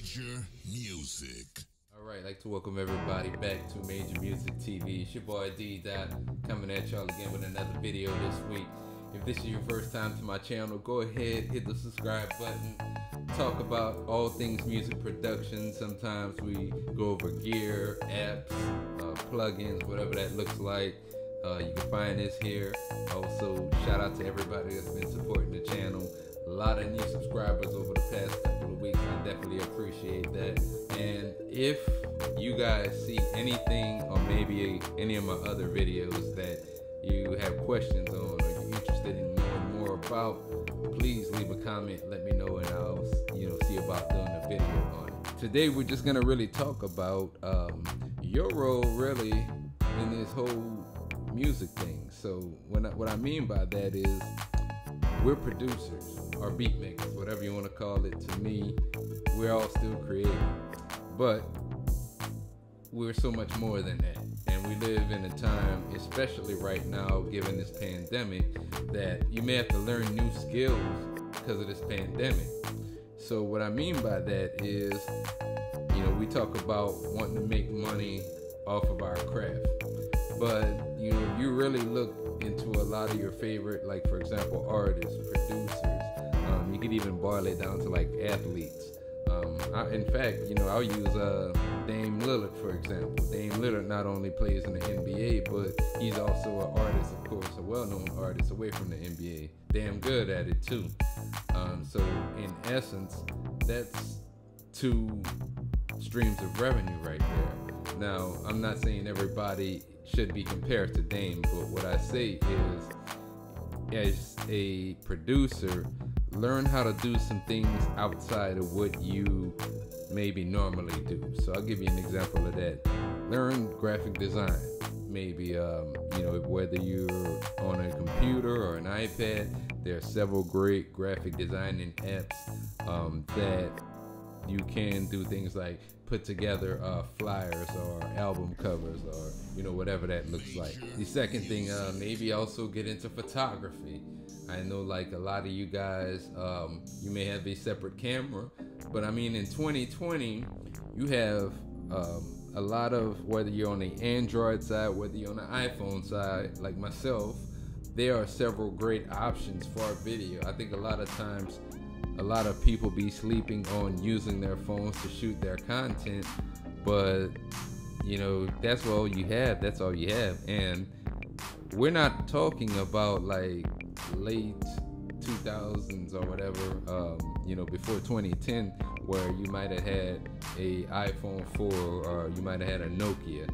Major Music. Alright, I'd like to welcome everybody back to Major Music TV. It's your boy D Dot coming at y'all again with another video this week. If this is your first time to my channel, go ahead, hit the subscribe button. Talk about all things music production. Sometimes we go over gear, apps, plugins, whatever that looks like. You can find this here. Also, shout out to everybody that's been supporting the channel. A lot of new subscribers over the past couple of weeks. I definitely appreciate that. And if you guys see anything or maybe any of my other videos that you have questions on or you're interested in knowing more about, please leave a comment, let me know, and I'll see about doing a video on it. Today we're just gonna really talk about your role really in this whole music thing. So what I mean by that is we're producers or beat makers, whatever you want to call it. To me, we're all still creative, but we're so much more than that. And we live in a time, especially right now, given this pandemic, that you may have to learn new skills because of this pandemic. So what I mean by that is, we talk about wanting to make money off of our craft. But, if you really look into a lot of your favorite, like, for example, artists, producers, you could even boil it down to, like, athletes. In fact, I'll use Dame Lillard, for example. Dame Lillard not only plays in the NBA, but he's also an artist, of course, a well-known artist away from the NBA. Damn good at it, too. So, in essence, that's two streams of revenue right there. Now, I'm not saying everybody should be compared to Dame, but what I say is, as a producer, learn how to do some things outside of what you maybe normally do. So I'll give you an example of that. Learn graphic design. Maybe, whether you're on a computer or an iPad, there are several great graphic designing apps that you can do things like put together flyers or album covers or whatever that looks like. The second thing, maybe also get into photography. I know, like, a lot of you guys, you may have a separate camera, but I mean, in 2020 you have a lot of, whether you're on the Android side, whether you're on the iPhone side, like myself, there are several great options for video. I think a lot of times a lot of people be sleeping on using their phones to shoot their content, but that's all you have. That's all you have. And we're not talking about like late 2000s or whatever, before 2010, where you might have had a iPhone 4 or you might have had a Nokia.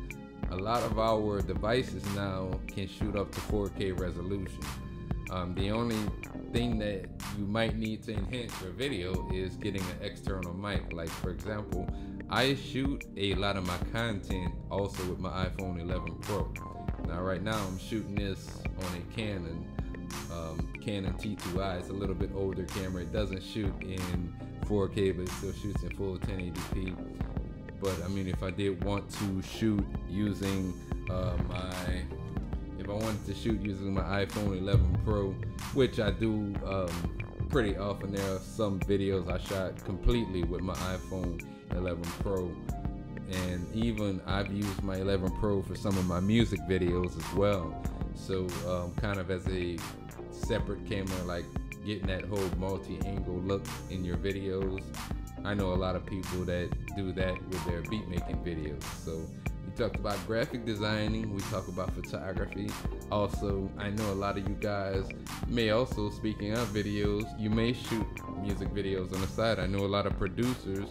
A lot of our devices now can shoot up to 4K resolution. The only thing that you might need to enhance your video is getting an external mic. Like, for example, I shoot a lot of my content also with my iPhone 11 Pro. Now, right now, I'm shooting this on a Canon T2i. It's a little bit older camera. It doesn't shoot in 4K, but it still shoots in full 1080p. But I mean, if I did want to shoot using if I wanted to shoot using my iPhone 11 Pro, which I do pretty often, there are some videos I shot completely with my iPhone 11 Pro. And even I've used my 11 Pro for some of my music videos as well. So kind of as a separate camera, like getting that whole multi-angle look in your videos. I know a lot of people that do that with their beat making videos. So we talked about graphic designing, we talk about photography. Also, I know a lot of you guys may also, speaking of videos, you may shoot music videos on the side. I know a lot of producers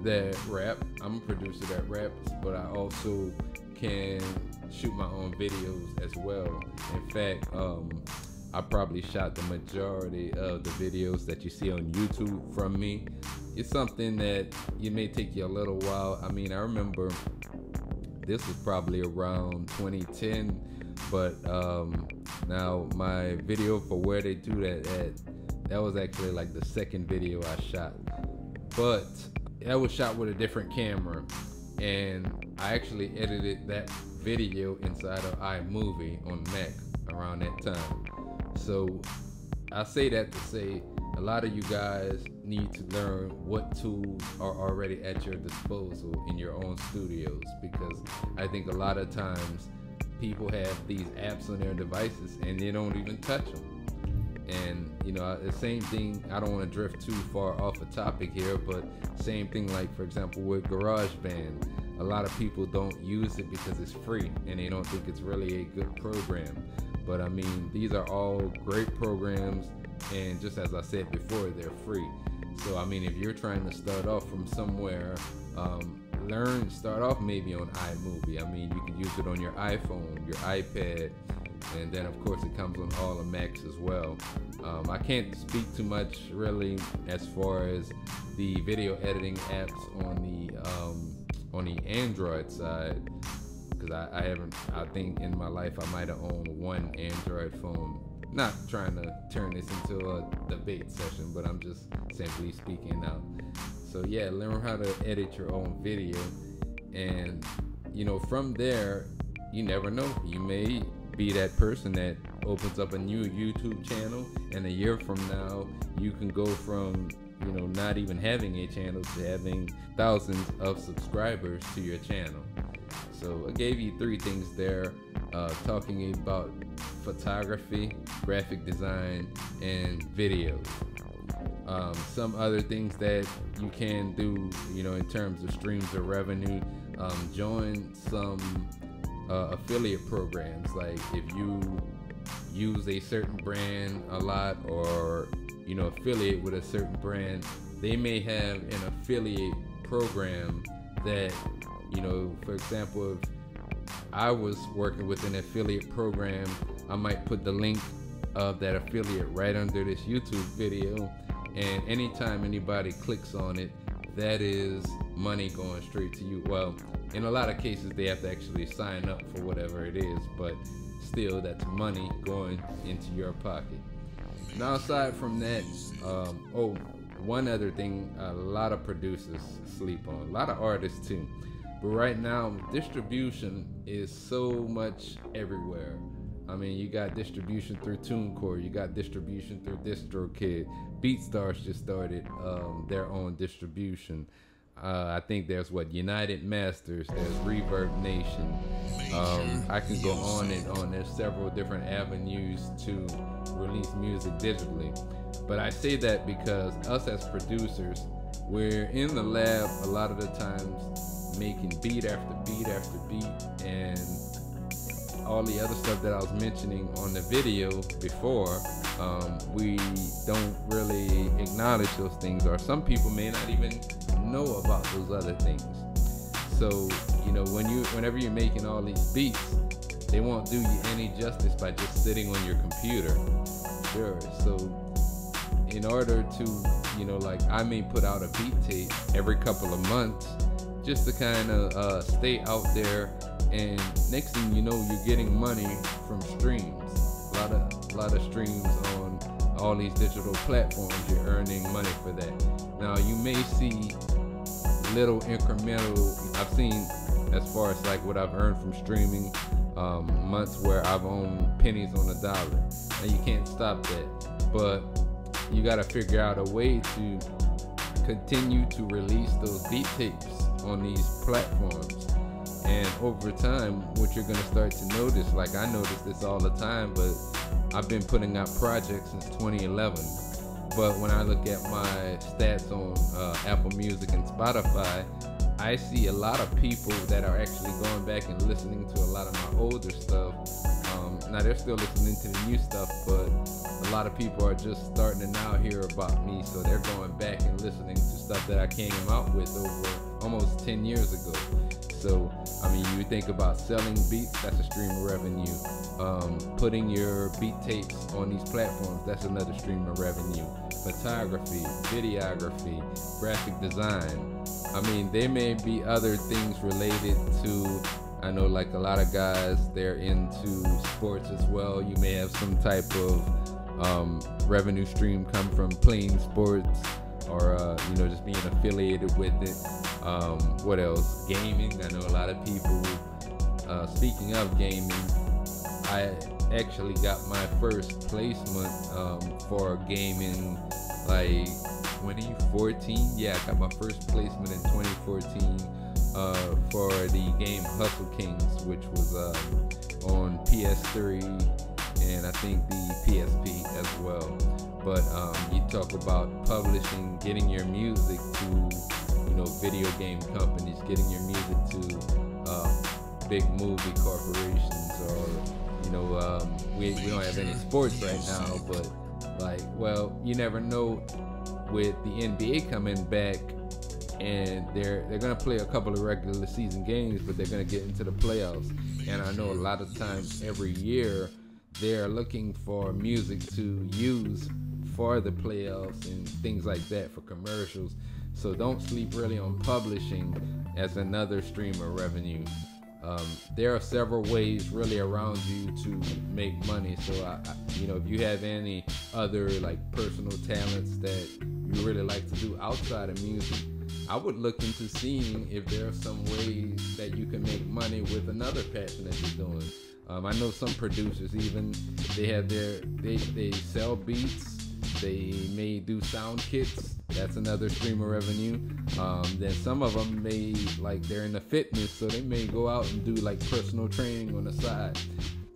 that rap. I'm a producer that raps, but I also can shoot my own videos as well. In fact, I probably shot the majority of the videos that you see on YouTube from me. It's something that it may take you a little while. I mean, I remember this was probably around 2010, but now my video for Where They Do That At, that was actually like the second video I shot. But that was shot with a different camera, and I actually edited that video inside of iMovie on Mac around that time. So I say that to say a lot of you guys need to learn what tools are already at your disposal in your own studios, because I think a lot of times people have these apps on their devices and they don't even touch them. And you know, the same thing, I don't want to drift too far off a topic here, but same thing like, for example, with GarageBand. A lot of people don't use it because it's free and they don't think it's really a good program. But I mean, these are all great programs, and just as I said before, they're free. So I mean, if you're trying to start off from somewhere, start off maybe on iMovie. I mean, you can use it on your iPhone, your iPad, and then of course it comes on all the Macs as well. I can't speak too much really as far as the video editing apps on the Android side, because I think in my life I might have owned one Android phone. Not trying to turn this into a debate session, but I'm just simply speaking out. So yeah, learn how to edit your own video, and you know, from there, you never know, you may be that person that opens up a new YouTube channel, and a year from now you can go from, you know, not even having a channel to having thousands of subscribers to your channel. So I gave you 3 things there, talking about photography, graphic design, and video. Some other things that you can do, you know, in terms of streams of revenue, join some affiliate programs. Like if you use a certain brand a lot, or you know, affiliate with a certain brand, they may have an affiliate program that, you know, for example, if I was working with an affiliate program, I might put the link of that affiliate right under this YouTube video, and anytime anybody clicks on it, that is money going straight to you. Well, in a lot of cases they have to actually sign up for whatever it is, but still, that's money going into your pocket. Now, aside from that, one other thing a lot of producers sleep on, a lot of artists too, but right now distribution is so much everywhere. I mean, you got distribution through TuneCore, you got distribution through DistroKid. BeatStars just started their own distribution. I think there's United Masters, there's Reverb Nation. I can go on and on. There's several different avenues to release music digitally. But I say that because us as producers, we're in the lab a lot of the times making beat after beat after beat, and all the other stuff that I was mentioning on the video before, we don't really acknowledge those things, or some people may not even know about those other things. So, you know, whenever you're making all these beats, they won't do you any justice by just sitting on your computer. Sure. So in order to, you know, like I may put out a beat tape every couple of months just to kind of stay out there, and next thing you know, you're getting money from streams. A lot of streams on all these digital platforms. You're earning money for that. Now you may see little incremental, I've seen as far as like what I've earned from streaming, months where I've owned pennies on the dollar. And you can't stop that, but you got to figure out a way to continue to release those beat tapes on these platforms. And over time, what you're gonna start to notice, like I notice this all the time, but I've been putting out projects since 2011. But when I look at my stats on Apple Music and Spotify, I see a lot of people that are actually going back and listening to a lot of my older stuff. Now they're still listening to the new stuff, but a lot of people are just starting to now hear about me, so they're going back and listening to stuff that I came out with over almost 10 years ago. So, I mean, you think about selling beats, that's a stream of revenue. Putting your beat tapes on these platforms, that's another stream of revenue. Photography, videography, graphic design. I mean, there may be other things related to, I know like a lot of guys, they're into sports as well. You may have some type of revenue stream come from playing sports, or you know, just being affiliated with it. What else? Gaming. I know a lot of people. Speaking of gaming, I actually got my first placement for gaming like 2014. Yeah, I got my first placement in 2014 for the game Hustle Kings, which was on PS3 and I think the PSP as well. But you talk about publishing, getting your music to, you know, video game companies, getting your music to big movie corporations, or, you know, we don't have any sports right now, but like, well, you never know with the NBA coming back, and they're gonna play a couple of regular season games, but they're gonna get into the playoffs. And I know a lot of times every year they're looking for music to use for the playoffs and things like that, for commercials. So don't sleep really on publishing as another stream of revenue. There are several ways really around you to make money. So you know, if you have any other like personal talents that you really like to do outside of music, I would look into seeing if there are some ways that you can make money with another passion that you're doing. I know some producers, even they have they sell beats. They may do sound kits. That's another stream of revenue. Then some of them may, like, they're in the fitness, so they may go out and do like personal training on the side.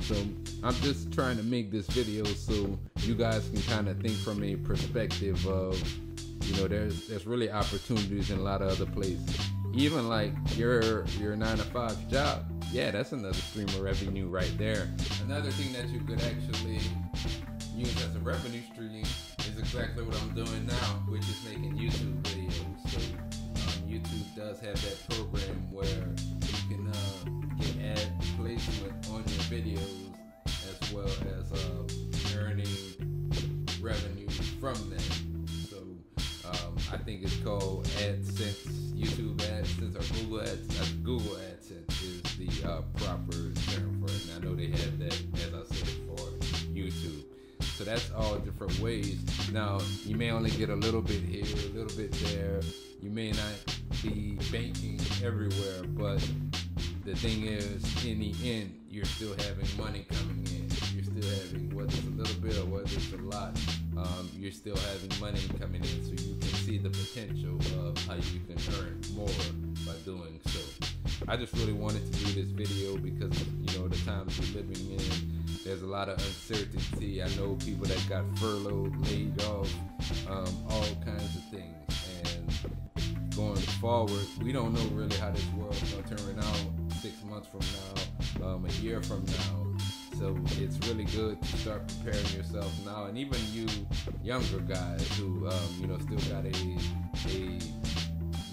So I'm just trying to make this video so you guys can kind of think from a perspective of, you know, there's really opportunities in a lot of other places. Even like your 9-to-5 job, yeah, that's another stream of revenue right there. Another thing that you could actually use as a revenue stream is exactly what I'm doing now, which is making YouTube videos. So YouTube does have that program where you can get ad placement on your videos, as well as earning revenue from them. So I think it's called AdSense, YouTube AdSense, or Google AdSense. Google AdSense is the proper term for it. And I know they have that, as I said, for YouTube. So that's all different ways. Now, you may only get a little bit here, a little bit there. You may not be banking everywhere, but the thing is, in the end, you're still having money coming in. You're still having, whether it's a little bit or whether it's a lot, you're still having money coming in. So you can see the potential of how you can earn more by doing so. I just really wanted to do this video because, you know, the times we're living in, there's a lot of uncertainty. I know people that got furloughed, laid off, all kinds of things. And going forward, we don't know really how this world's gonna turn out 6 months from now, a year from now. So it's really good to start preparing yourself now. And even you younger guys who, you know, still got a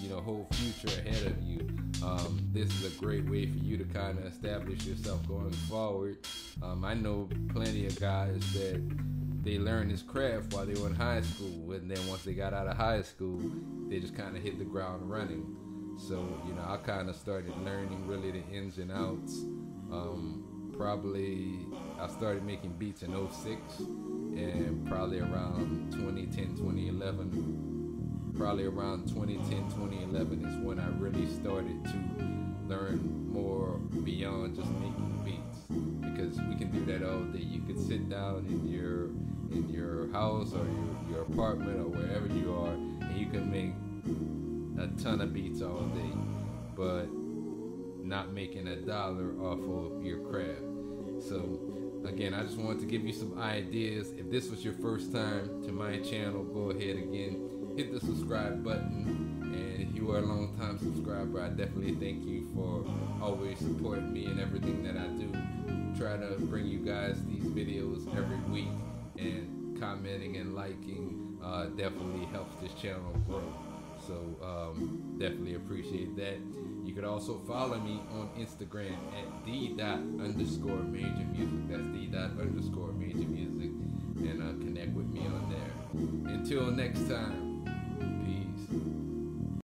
you know, whole future ahead of you. This is a great way for you to kind of establish yourself going forward. I know plenty of guys that they learned this craft while they were in high school, and then once they got out of high school, they just kind of hit the ground running. So, you know, I kind of started learning really the ins and outs. Probably I started making beats in 06, and probably around 2010, 2011, probably around 2010, 2011 is when I really started to learn more beyond just making beats, because we can do that all day. You could sit down in your house or your apartment or wherever you are, and you can make a ton of beats all day, but not making $1 off of your craft. So again, I just wanted to give you some ideas. If this was your first time to my channel, go ahead again, hit the subscribe button. And if you are a long time subscriber, I definitely thank you for always supporting me and everything that I do. Try to bring you guys these videos every week, and commenting and liking definitely helps this channel grow. So definitely appreciate that. You could also follow me on Instagram at d._major music. That's d._major music, and connect with me on there. Until next time.